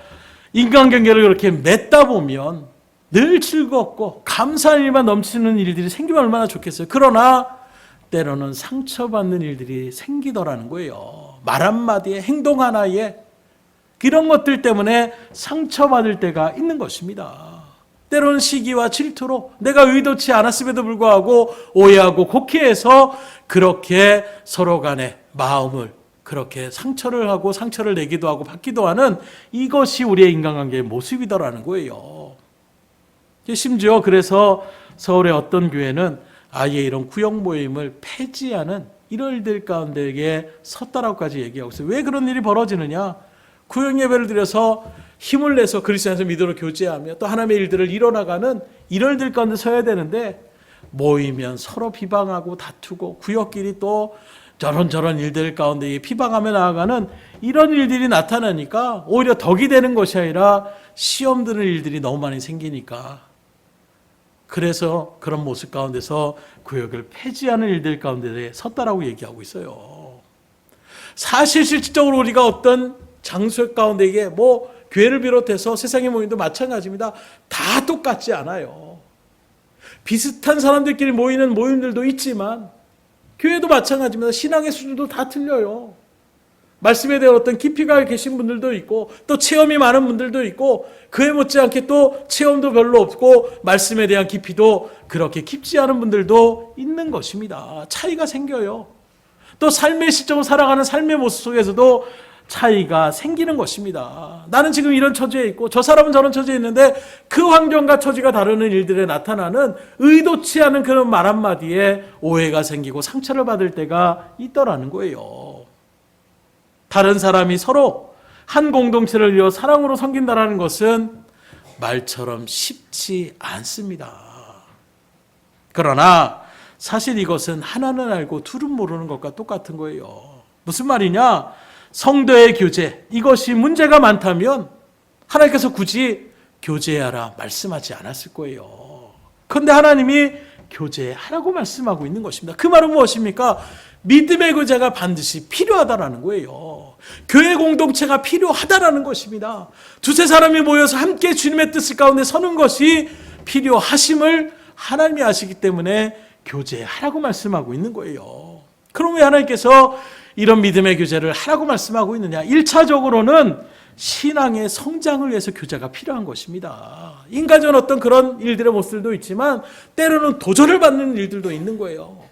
인간관계를 그렇게 맺다 보면 늘 즐겁고 감사한 일만 넘치는 일들이 생기면 얼마나 좋겠어요. 그러나 때로는 상처받는 일들이 생기더라는 거예요. 말 한마디에 행동 하나에 이런 것들 때문에 상처받을 때가 있는 것입니다. 때로는 시기와 질투로 내가 의도치 않았음에도 불구하고 오해하고 곡해해서 그렇게 서로 간에 마음을 그렇게 상처를 하고 상처를 내기도 하고 받기도 하는 이것이 우리의 인간관계의 모습이더라는 거예요. 심지어 그래서 서울의 어떤 교회는 아예 이런 구역 모임을 폐지하는 이런 일들 가운데에 섰다라고까지 얘기하고 있어요. 왜 그런 일이 벌어지느냐? 구역 예배를 드려서 힘을 내서 그리스도 안에서 믿음으로 교제하며 또 하나님의 일들을 이뤄나가는 이런 일들 가운데 서야 되는데 모이면 서로 비방하고 다투고 구역끼리 또 저런 일들 가운데 비방하며 나아가는 이런 일들이 나타나니까 오히려 덕이 되는 것이 아니라 시험 드는 일들이 너무 많이 생기니까 그래서 그런 모습 가운데서 구역을 폐지하는 일들 가운데 섰다라고 얘기하고 있어요. 사실 실질적으로 우리가 어떤 장소 가운데 이게 교회를 비롯해서 세상의 모임도 마찬가지입니다. 다 똑같지 않아요. 비슷한 사람들끼리 모이는 모임들도 있지만 교회도 마찬가지입니다. 신앙의 수준도 다 틀려요. 말씀에 대한 어떤 깊이가 계신 분들도 있고 또 체험이 많은 분들도 있고 그에 못지않게 또 체험도 별로 없고 말씀에 대한 깊이도 그렇게 깊지 않은 분들도 있는 것입니다. 차이가 생겨요. 또 삶의 시점을 살아가는 삶의 모습 속에서도 차이가 생기는 것입니다. 나는 지금 이런 처지에 있고 저 사람은 저런 처지에 있는데 그 환경과 처지가 다르는 일들에 나타나는 의도치 않은 그런 말 한마디에 오해가 생기고 상처를 받을 때가 있더라는 거예요. 다른 사람이 서로 한 공동체를 이루어 사랑으로 섬긴다라는 것은 말처럼 쉽지 않습니다. 그러나 사실 이것은 하나는 알고 둘은 모르는 것과 똑같은 거예요. 무슨 말이냐? 성도의 교제, 이것이 문제가 많다면 하나님께서 굳이 교제하라 말씀하지 않았을 거예요. 그런데 하나님이 교제하라고 말씀하고 있는 것입니다. 그 말은 무엇입니까? 믿음의 교제가 반드시 필요하다라는 거예요. 교회 공동체가 필요하다라는 것입니다. 두세 사람이 모여서 함께 주님의 뜻을 가운데 서는 것이 필요하심을 하나님이 아시기 때문에 교제하라고 말씀하고 있는 거예요. 그럼 왜 하나님께서 이런 믿음의 교제를 하라고 말씀하고 있느냐? 1차적으로는 신앙의 성장을 위해서 교제가 필요한 것입니다. 인간적인 어떤 그런 일들의 모습들도 있지만 때로는 도전을 받는 일들도 있는 거예요.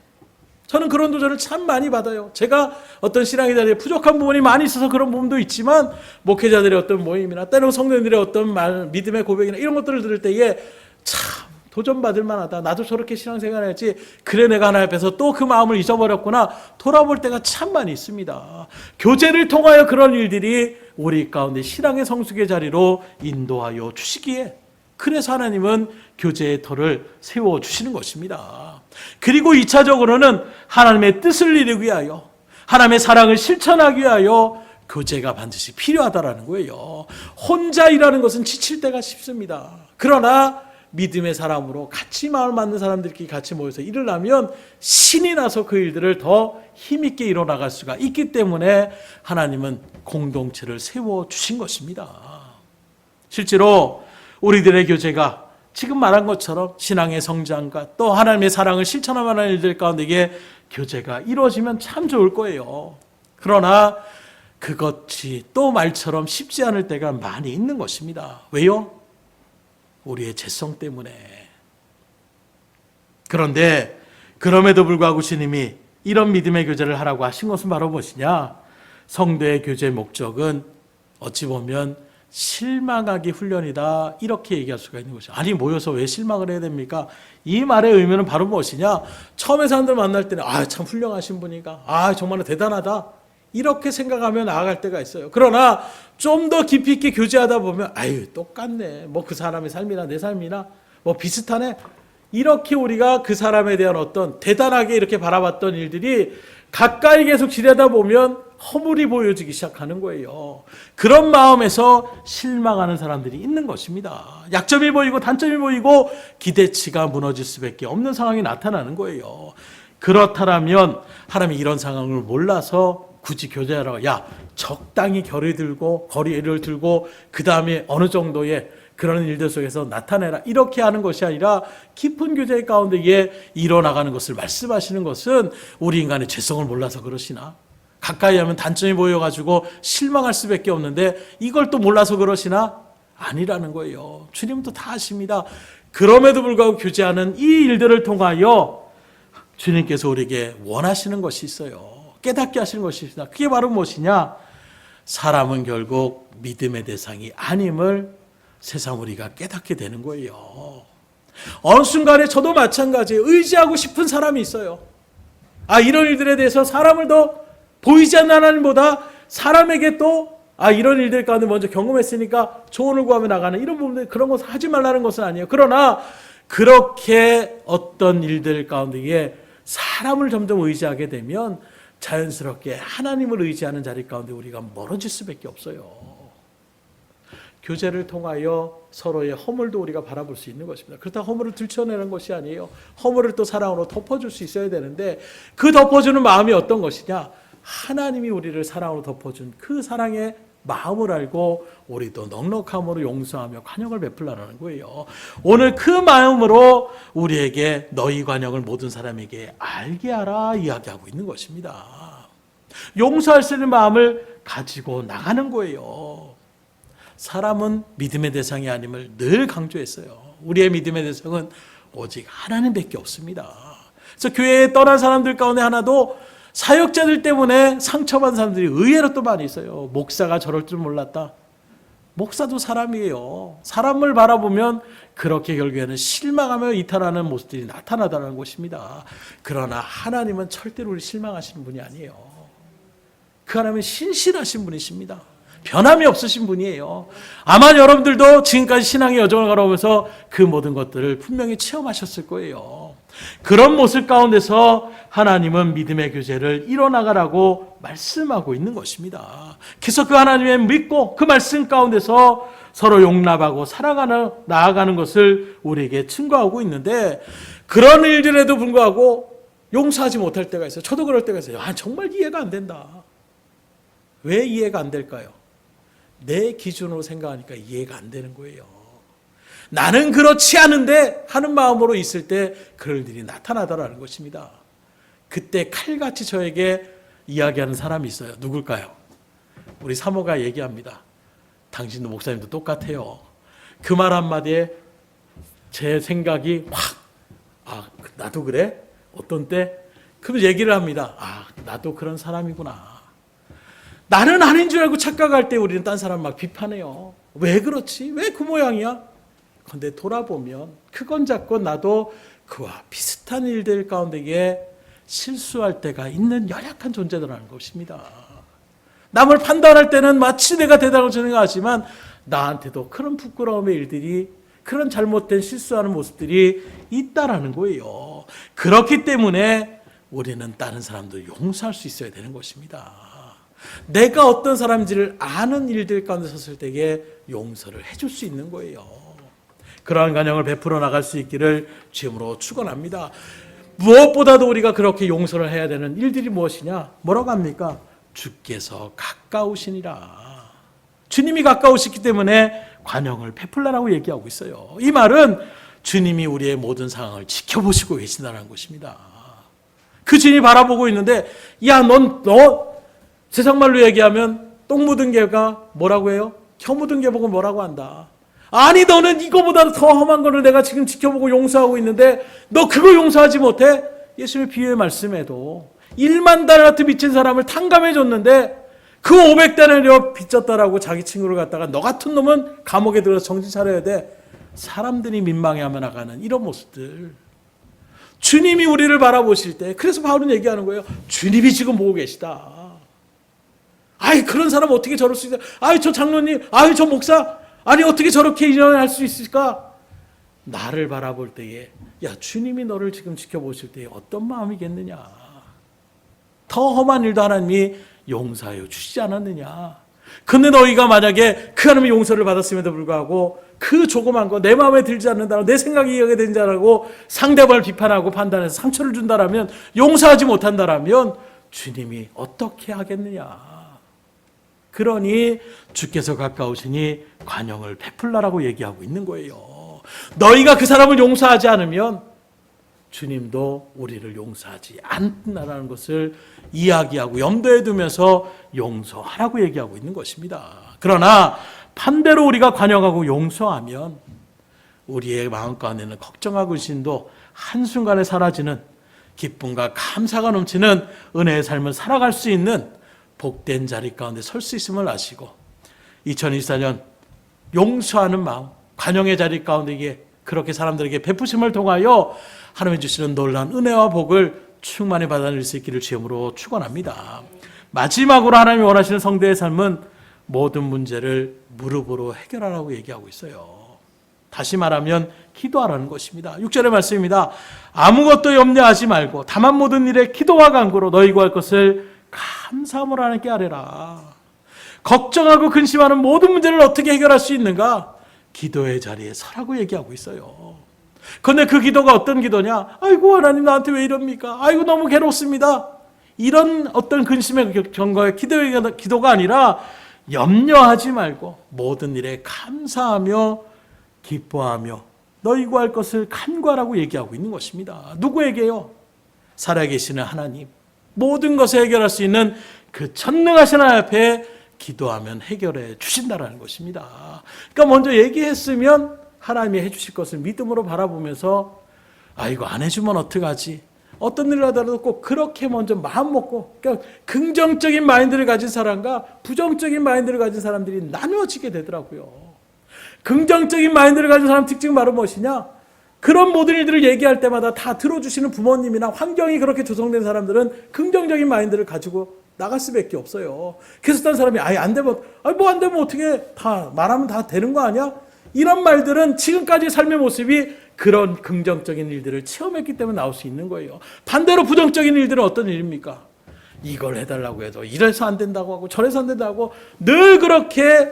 저는 그런 도전을 참 많이 받아요. 제가 어떤 신앙의 자리에 부족한 부분이 많이 있어서 그런 부분도 있지만 목회자들의 어떤 모임이나 때로는 성도님들의 어떤 믿음의 고백이나 이런 것들을 들을 때에 참 도전받을 만하다. 나도 저렇게 신앙생활 했지. 그래 내가 하나님 앞에서 또 그 마음을 잊어버렸구나. 돌아볼 때가 참 많이 있습니다. 교제를 통하여 그런 일들이 우리 가운데 신앙의 성숙의 자리로 인도하여 주시기에 그래서 하나님은 교제의 터를 세워주시는 것입니다. 그리고 2차적으로는 하나님의 뜻을 이루기 위하여 하나님의 사랑을 실천하기 위하여 교제가 반드시 필요하다라는 거예요. 혼자 일하는 것은 지칠 때가 쉽습니다. 그러나 믿음의 사람으로 같이 마음을 맞는 사람들끼리 같이 모여서 일을 하면 신이 나서 그 일들을 더 힘있게 이뤄나갈 수가 있기 때문에 하나님은 공동체를 세워주신 것입니다. 실제로 우리들의 교제가 지금 말한 것처럼 신앙의 성장과 또 하나님의 사랑을 실천하는 일들 가운데 이게 교제가 이루어지면 참 좋을 거예요. 그러나 그것이 또 말처럼 쉽지 않을 때가 많이 있는 것입니다. 왜요? 우리의 죄성 때문에. 그런데 그럼에도 불구하고 주님이 이런 믿음의 교제를 하라고 하신 것은 바로 무엇이냐? 성도의 교제의 목적은 어찌 보면 실망하기 훈련이다 이렇게 얘기할 수가 있는 것이죠. 아니 모여서 왜 실망을 해야 됩니까? 이 말의 의미는 바로 무엇이냐? 처음에 사람들 만날 때는 참 훌륭하신 분이가 정말 대단하다 이렇게 생각하며 나아갈 때가 있어요. 그러나 좀 더 깊이 있게 교제하다 보면 똑같네. 그 사람의 삶이나 내 삶이나 비슷하네. 이렇게 우리가 그 사람에 대한 어떤 대단하게 이렇게 바라봤던 일들이 가까이 계속 지내다 보면 허물이 보여지기 시작하는 거예요. 그런 마음에서 실망하는 사람들이 있는 것입니다. 약점이 보이고 단점이 보이고 기대치가 무너질 수밖에 없는 상황이 나타나는 거예요. 그렇다면 하나님이 이런 상황을 몰라서 굳이 교제하라고 적당히 거리를 들고 그 다음에 어느 정도의 그런 일들 속에서 나타내라 이렇게 하는 것이 아니라 깊은 교제 가운데에 일어나가는 것을 말씀하시는 것은 우리 인간의 죄성을 몰라서 그러시나? 가까이 하면 단점이 보여가지고 실망할 수밖에 없는데 이걸 또 몰라서 그러시나? 아니라는 거예요. 주님도 다 아십니다. 그럼에도 불구하고 교제하는 이 일들을 통하여 주님께서 우리에게 원하시는 것이 있어요. 깨닫게 하시는 것이 있습니다. 그게 바로 무엇이냐? 사람은 결국 믿음의 대상이 아님을 세상 우리가 깨닫게 되는 거예요. 어느 순간에 저도 마찬가지예요. 의지하고 싶은 사람이 있어요. 이런 일들에 대해서 사람을 더 보이지 않는 하나님보다 사람에게 또 이런 일들 가운데 먼저 경험했으니까 조언을 구하며 나가는 이런 부분들, 그런 것을 하지 말라는 것은 아니에요. 그러나 그렇게 어떤 일들 가운데에 사람을 점점 의지하게 되면 자연스럽게 하나님을 의지하는 자리 가운데 우리가 멀어질 수밖에 없어요. 교제를 통하여 서로의 허물도 우리가 바라볼 수 있는 것입니다. 그렇다고 허물을 들춰내는 것이 아니에요. 허물을 또 사랑으로 덮어줄 수 있어야 되는데, 그 덮어주는 마음이 어떤 것이냐? 하나님이 우리를 사랑으로 덮어준 그 사랑의 마음을 알고 우리도 넉넉함으로 용서하며 관용을 베풀라는 거예요. 오늘 그 마음으로 우리에게 너희 관용을 모든 사람에게 알게 하라 이야기하고 있는 것입니다. 용서할 수 있는 마음을 가지고 나가는 거예요. 사람은 믿음의 대상이 아님을 늘 강조했어요. 우리의 믿음의 대상은 오직 하나님밖에 없습니다. 그래서 교회에 떠난 사람들 가운데 하나도 사역자들 때문에 상처받은 사람들이 의외로 또 많이 있어요. 목사가 저럴 줄 몰랐다. 목사도 사람이에요. 사람을 바라보면 그렇게 결국에는 실망하며 이탈하는 모습들이 나타나다는 것입니다. 그러나 하나님은 절대로 우리 실망하시는 분이 아니에요. 그 하나님은 신실하신 분이십니다. 변함이 없으신 분이에요. 아마 여러분들도 지금까지 신앙의 여정을 걸어오면서 그 모든 것들을 분명히 체험하셨을 거예요. 그런 모습 가운데서 하나님은 믿음의 교제를 이뤄나가라고 말씀하고 있는 것입니다. 그래서 그 하나님의 믿고 그 말씀 가운데서 서로 용납하고 나아가는 것을 우리에게 증거하고 있는데, 그런 일들에도 불구하고 용서하지 못할 때가 있어요. 저도 그럴 때가 있어요. 정말 이해가 안 된다. 왜 이해가 안 될까요? 내 기준으로 생각하니까 이해가 안 되는 거예요. 나는 그렇지 않은데 하는 마음으로 있을 때 그럴 일이 나타나더라는 것입니다. 그때 칼같이 저에게 이야기하는 사람이 있어요. 누굴까요? 우리 사모가 얘기합니다. 당신도 목사님도 똑같아요. 그 말 한마디에 제 생각이 확, 나도 그래? 어떤 때? 그럼 얘기를 합니다. 나도 그런 사람이구나. 나는 아닌 줄 알고 착각할 때 우리는 딴 사람 막 비판해요. 왜 그렇지? 왜 그 모양이야? 그런데 돌아보면 그건 자꾸 나도 그와 비슷한 일들 가운데에 실수할 때가 있는 연약한 존재들이라는 것입니다. 남을 판단할 때는 마치 내가 대단하고 생각하지만 나한테도 그런 부끄러움의 일들이, 그런 잘못된 실수하는 모습들이 있다라는 거예요. 그렇기 때문에 우리는 다른 사람도 용서할 수 있어야 되는 것입니다. 내가 어떤 사람인지를 아는 일들 가운데 섰을 때에 용서를 해줄 수 있는 거예요. 그러한 관용을 베풀어 나갈 수 있기를 주님으로 축원합니다. 무엇보다도 우리가 그렇게 용서를 해야 되는 일들이 무엇이냐? 뭐라고 합니까? 주께서 가까우시니라. 주님이 가까우시기 때문에 관용을 베풀라라고 얘기하고 있어요. 이 말은 주님이 우리의 모든 상황을 지켜보시고 계신다는 것입니다. 그 주님이 바라보고 있는데, 너 세상 말로 얘기하면 똥 묻은 개가 뭐라고 해요? 혀 묻은 개 보고 뭐라고 한다. 아니, 너는 이거보다 더 험한 거를 내가 지금 지켜보고 용서하고 있는데 너 그거 용서하지 못해? 예수님의 비유의 말씀에도 1만 달란트 빚진 사람을 탕감해 줬는데 그 500달러를 빚졌다라고 자기 친구를 갖다가 너 같은 놈은 감옥에 들어서 정신 차려야 돼. 사람들이 민망해하며 나가는 이런 모습들. 주님이 우리를 바라보실 때, 그래서 바울은 얘기하는 거예요. 주님이 지금 보고 계시다. 그런 사람 어떻게 저럴 수 있어요? 저 장로님, 저 목사, 어떻게 저렇게 일어날 수 있을까? 나를 바라볼 때에, 주님이 너를 지금 지켜보실 때에 어떤 마음이겠느냐? 더 험한 일도 하나님이 용서하여 주시지 않았느냐? 근데 너희가 만약에 그 하나님의 용서를 받았음에도 불구하고 그 조그만 거 내 마음에 들지 않는다고, 내 생각이 이해가 되는 자라고 상대방을 비판하고 판단해서 상처를 준다라면, 용서하지 못한다라면 주님이 어떻게 하겠느냐? 그러니 주께서 가까우시니 관용을 베풀라라고 얘기하고 있는 거예요. 너희가 그 사람을 용서하지 않으면 주님도 우리를 용서하지 않는다는 것을 이야기하고 염두에 두면서 용서하라고 얘기하고 있는 것입니다. 그러나 반대로 우리가 관용하고 용서하면 우리의 마음 가운데는 걱정과 근심도 한순간에 사라지는 기쁨과 감사가 넘치는 은혜의 삶을 살아갈 수 있는 복된 자리 가운데 설 수 있음을 아시고 2024년 용서하는 마음, 관용의 자리 가운데 그렇게 사람들에게 베푸심을 통하여 하나님이 주시는 놀라운 은혜와 복을 충만히 받아낼 수 있기를 주님으로 축원합니다. 마지막으로 하나님이 원하시는 성도의 삶은 모든 문제를 무릎으로 해결하라고 얘기하고 있어요. 다시 말하면 기도하라는 것입니다. 6절의 말씀입니다. 아무것도 염려하지 말고 다만 모든 일에 기도와 간구로 너희 구할 것을 감사함으로 하나님께 아뢰라. 걱정하고 근심하는 모든 문제를 어떻게 해결할 수 있는가? 기도의 자리에 서라고 얘기하고 있어요. 그런데 그 기도가 어떤 기도냐? 아이고 하나님 나한테 왜 이럽니까? 아이고 너무 괴롭습니다. 이런 어떤 근심의 경과의 기도가 아니라 염려하지 말고 모든 일에 감사하며 기뻐하며 너희 구할 것을 간구하라고 얘기하고 있는 것입니다. 누구에게요? 살아계시는 하나님, 모든 것을 해결할 수 있는 그 전능하신 하나님 앞에 기도하면 해결해 주신다라는 것입니다. 그러니까 먼저 얘기했으면 하나님이 해주실 것을 믿음으로 바라보면서 이거 안 해주면 어떡하지? 어떤 일을 하더라도 꼭 그렇게 먼저 마음 먹고, 그러니까 긍정적인 마인드를 가진 사람과 부정적인 마인드를 가진 사람들이 나누어지게 되더라고요. 긍정적인 마인드를 가진 사람 특징은 바로 무엇이냐? 그런 모든 일들을 얘기할 때마다 다 들어주시는 부모님이나 환경이 그렇게 조성된 사람들은 긍정적인 마인드를 가지고 나갈 수밖에 없어요. 그래서 어떤 사람이 안 되면 뭐 안 되면 어떻게 다 말하면 다 되는 거 아니야? 이런 말들은 지금까지 삶의 모습이 그런 긍정적인 일들을 체험했기 때문에 나올 수 있는 거예요. 반대로 부정적인 일들은 어떤 일입니까? 이걸 해달라고 해도 이래서 안 된다고 하고 저래서 안 된다고 하고 늘 그렇게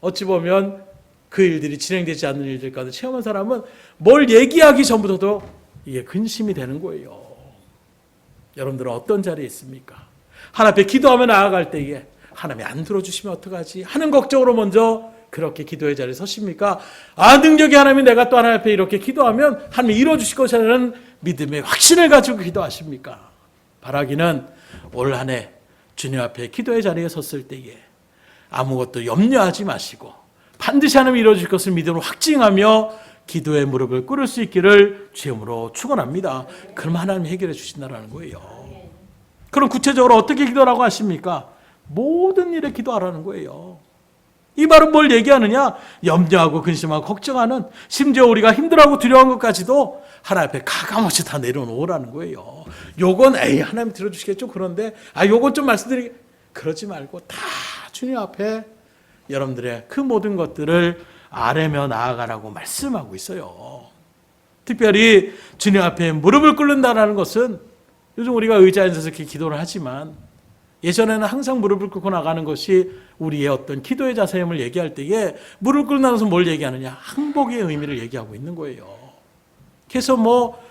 어찌 보면 그 일들이 진행되지 않는 일들 가운데 체험한 사람은 뭘 얘기하기 전부터도 이게 근심이 되는 거예요. 여러분들은 어떤 자리에 있습니까? 하나님 앞에 기도하며 나아갈 때에 하나님이 안 들어주시면 어떡하지? 하는 걱정으로 먼저 그렇게 기도의 자리에 서십니까? 능력이 하나님이 내가 또 하나님 앞에 이렇게 기도하면 하나님이 이루어주실 것이라는 믿음의 확신을 가지고 기도하십니까? 바라기는 올 한 해 주님 앞에 기도의 자리에 섰을 때에 아무것도 염려하지 마시고 반드시 하나님이 이루어질 것을 믿음으로 확증하며 기도의 무릎을 꿇을 수 있기를 주님으로 축원합니다. 그럼 하나님이 해결해 주신다는 거예요. 그럼 구체적으로 어떻게 기도라고 하십니까? 모든 일에 기도하라는 거예요. 이 말은 뭘 얘기하느냐? 염려하고 근심하고 걱정하는, 심지어 우리가 힘들어하고 두려워한 것까지도 하나님 앞에 가감없이 다 내려놓으라는 거예요. 요건 하나님 들어주시겠죠? 그런데 요건 좀 말씀드리게, 그러지 말고 다 주님 앞에 여러분들의 그 모든 것들을 아뢰며 나아가라고 말씀하고 있어요. 특별히 주님 앞에 무릎을 꿇는다는 것은 요즘 우리가 의자에 앉아서 이렇게 기도를 하지만 예전에는 항상 무릎을 꿇고 나가는 것이 우리의 어떤 기도의 자세임을 얘기할 때에 무릎을 꿇고 나가서 뭘 얘기하느냐? 항복의 의미를 얘기하고 있는 거예요. 그래서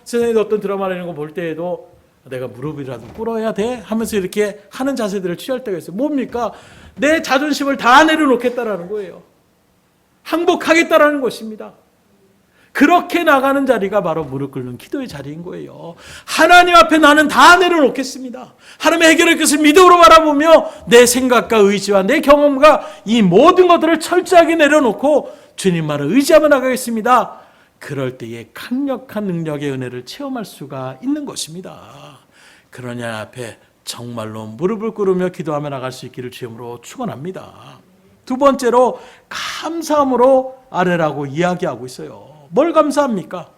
세상에 어떤 드라마나 이런 거 볼 때에도 내가 무릎이라도 꿇어야 돼? 하면서 이렇게 하는 자세들을 취할 때가 있어요. 뭡니까? 내 자존심을 다 내려놓겠다라는 거예요. 항복하겠다라는 것입니다. 그렇게 나가는 자리가 바로 무릎 꿇는 기도의 자리인 거예요. 하나님 앞에 나는 다 내려놓겠습니다. 하나님의 해결의 것을 믿음으로 바라보며 내 생각과 의지와 내 경험과 이 모든 것들을 철저하게 내려놓고 주님만을 의지하며 나가겠습니다. 그럴 때에 강력한 능력의 은혜를 체험할 수가 있는 것입니다. 그러냐 앞에 정말로 무릎을 꿇으며 기도하며 나갈 수 있기를 주님으로 축원합니다. 두 번째로 감사함으로 아뢰라고 이야기하고 있어요. 뭘 감사합니까?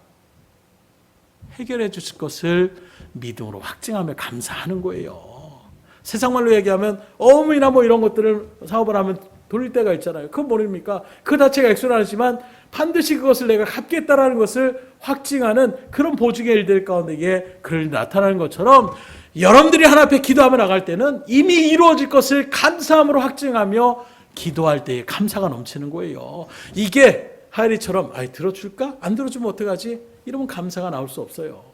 해결해 주실 것을 믿음으로 확증하며 감사하는 거예요. 세상 말로 얘기하면 어음이나 이런 것들을 사업을 하면 돌릴 때가 있잖아요. 그건 뭐입니까? 그 자체가 액수는 아니지만 반드시 그것을 내가 갚겠다라는 것을 확증하는 그런 보증의 일들 가운데 그런 나타나는 것처럼 여러분들이 하나님 앞에 기도하며 나갈 때는 이미 이루어질 것을 감사함으로 확증하며 기도할 때에 감사가 넘치는 거예요. 이게 하엘이처럼 들어줄까? 안 들어주면 어떡하지? 이러면 감사가 나올 수 없어요.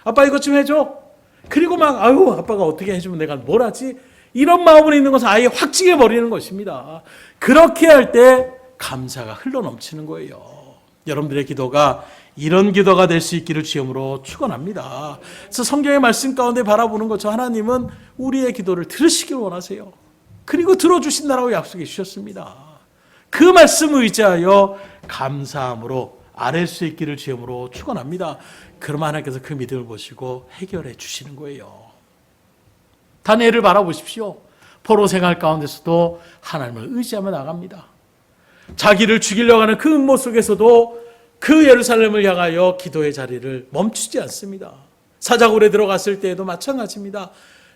아빠 이것 좀 해줘. 그리고 아빠가 어떻게 해주면 내가 뭘 하지? 이런 마음으로 있는 것은 아예 확증해 버리는 것입니다. 그렇게 할 때 감사가 흘러 넘치는 거예요. 여러분들의 기도가 이런 기도가 될 수 있기를 주님으로 축원합니다. 그래서 성경의 말씀 가운데 바라보는 것처럼 하나님은 우리의 기도를 들으시길 원하세요. 그리고 들어주신다라고 약속해 주셨습니다. 그 말씀을 의지하여 감사함으로 아랠 수 있기를 주님으로 축원합니다. 그러면 하나님께서 그 믿음을 보시고 해결해 주시는 거예요. 다니엘을 바라보십시오. 포로 생활 가운데서도 하나님을 의지하며 나갑니다. 자기를 죽이려고 하는 그 음모 속에서도 그 예루살렘을 향하여 기도의 자리를 멈추지 않습니다. 사자굴에 들어갔을 때에도 마찬가지입니다.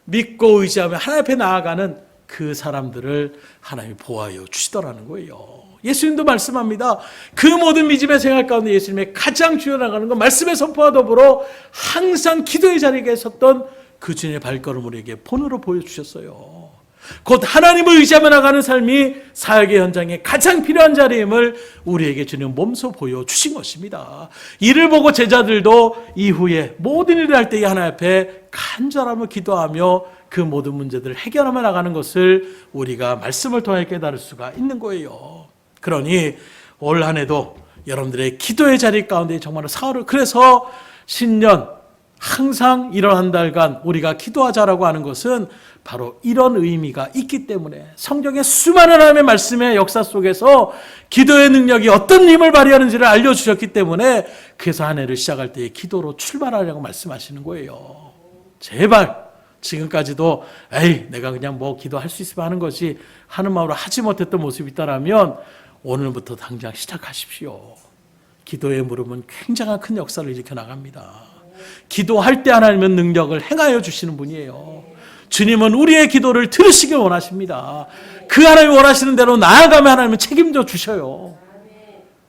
믿고 의지하며 하나님 앞에 나아가는 그 사람들을 하나님이 보호하여 주시더라는 거예요. 예수님도 말씀합니다. 그 모든 믿음의 생활 가운데 예수님의 가장 주요 나가는 건 말씀의 선포와 더불어 항상 기도의 자리에 섰던 그 주님의 발걸음을 우리에게 본으로 보여주셨어요. 곧 하나님을 의지하며 나가는 삶이 사역의 현장에 가장 필요한 자리임을 우리에게 주님 몸소 보여주신 것입니다. 이를 보고 제자들도 이후에 모든 일을 할 때에 하나님 앞에 간절하며 기도하며 그 모든 문제들을 해결하며 나가는 것을 우리가 말씀을 통해 깨달을 수가 있는 거예요. 그러니 올 한 해도 여러분들의 기도의 자리 가운데 정말로 사활을, 그래서 신년 항상 이런 한 달간 우리가 기도하자라고 하는 것은 바로 이런 의미가 있기 때문에, 성경의 수많은 하나님의 말씀의 역사 속에서 기도의 능력이 어떤 힘을 발휘하는지를 알려주셨기 때문에, 그래서 한 해를 시작할 때 기도로 출발하려고 말씀하시는 거예요. 제발 지금까지도 내가 그냥 뭐 기도할 수 있으면 하는 것이 하는 마음으로 하지 못했던 모습이 있다라면 오늘부터 당장 시작하십시오. 기도의 물음은 굉장한 큰 역사를 일으켜 나갑니다. 기도할 때 하나님은 능력을 행하여 주시는 분이에요. 주님은 우리의 기도를 들으시길 원하십니다. 그 하나님이 원하시는 대로 나아가면 하나님은 책임져 주셔요.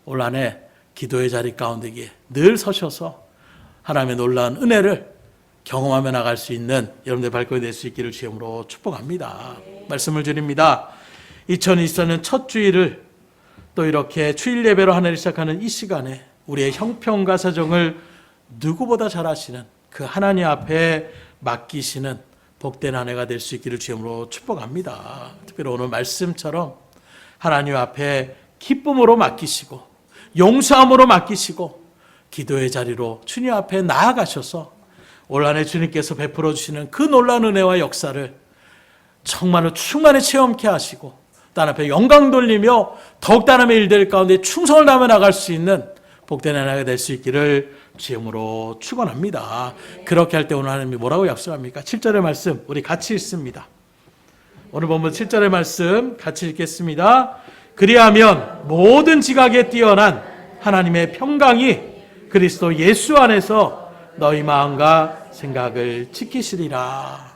올 한 해 기도의 자리 가운데 늘 서셔서 하나님의 놀라운 은혜를 경험하며 나갈 수 있는 여러분들의 발걸음이 될 수 있기를 주님으로 축복합니다. 말씀을 드립니다. 2024년 첫 주일을 또 이렇게 주일 예배로 한 해를 시작하는 이 시간에 우리의 형편과 사정을 누구보다 잘 아시는 그 하나님 앞에 맡기시는 복된 한 해가 될 수 있기를 주님으로 축복합니다. 특별히 오늘 말씀처럼 하나님 앞에 기쁨으로 맡기시고 용서함으로 맡기시고 기도의 자리로 주님 앞에 나아가셔서 올 한 해 주님께서 베풀어 주시는 그 놀라운 은혜와 역사를 정말로 충만히 체험케 하시고 딴 앞에 영광 돌리며 더욱 하나님의 일들 가운데 충성을 다하며 나갈 수 있는 복된 한 해가 될 수 있기를 주님으로 축원합니다. 그렇게 할 때 오늘 하나님이 뭐라고 약속합니까? 7절의 말씀 우리 같이 읽습니다. 오늘 본문 7절의 말씀 같이 읽겠습니다. 그리하면 모든 지각에 뛰어난 하나님의 평강이 그리스도 예수 안에서 너희 마음과 생각을 지키시리라.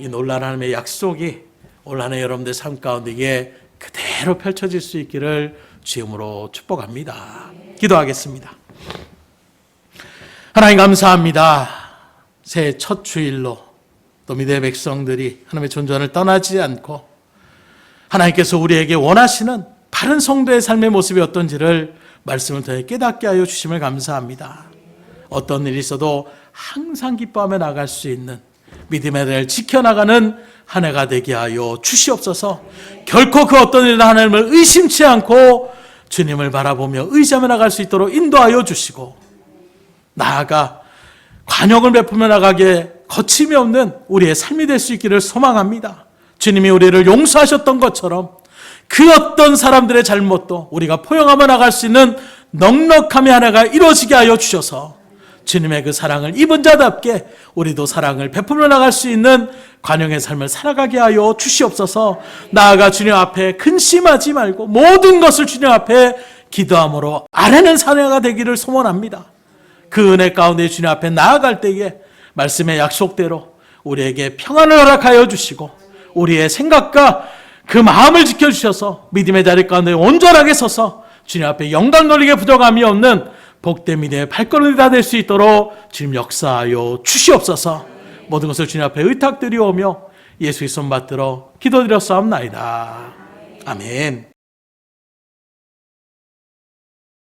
이 놀라운 하나님의 약속이 올 한 해 여러분들 삶 가운데 그대로 펼쳐질 수 있기를 주님으로 축복합니다. 기도하겠습니다. 하나님 감사합니다. 새해 첫 주일로 또 믿음의 백성들이 하나님의 존전을 떠나지 않고 하나님께서 우리에게 원하시는 바른 성도의 삶의 모습이 어떤지를 말씀을 통해 깨닫게 하여 주심을 감사합니다. 어떤 일이 있어도 항상 기뻐하며 나갈 수 있는 믿음의 대를 지켜나가는 한 해가 되게 하여 주시옵소서. 결코 그 어떤 일이나 하나님을 의심치 않고 주님을 바라보며 의지하며 나갈 수 있도록 인도하여 주시고 나아가 관용을 베풀며 나가게 거침이 없는 우리의 삶이 될 수 있기를 소망합니다. 주님이 우리를 용서하셨던 것처럼 그 어떤 사람들의 잘못도 우리가 포용하며 나갈 수 있는 넉넉함의 하나가 이루어지게 하여 주셔서 주님의 그 사랑을 입은 자답게 우리도 사랑을 베풀며 나갈 수 있는 관용의 삶을 살아가게 하여 주시옵소서. 나아가 주님 앞에 근심하지 말고 모든 것을 주님 앞에 기도함으로 아뢰는 사내가 되기를 소원합니다. 그 은혜 가운데 주님 앞에 나아갈 때에 말씀의 약속대로 우리에게 평안을 허락하여 주시고 우리의 생각과 그 마음을 지켜주셔서 믿음의 자리 가운데 온전하게 서서 주님 앞에 영광 돌리게 부족함이 없는 복된 믿음의 발걸음이 다 될 수 있도록 주님 역사하여 주시옵소서. 모든 것을 주님 앞에 의탁드리오며 예수의 손 받들어 기도드렸사옵나이다. 아멘.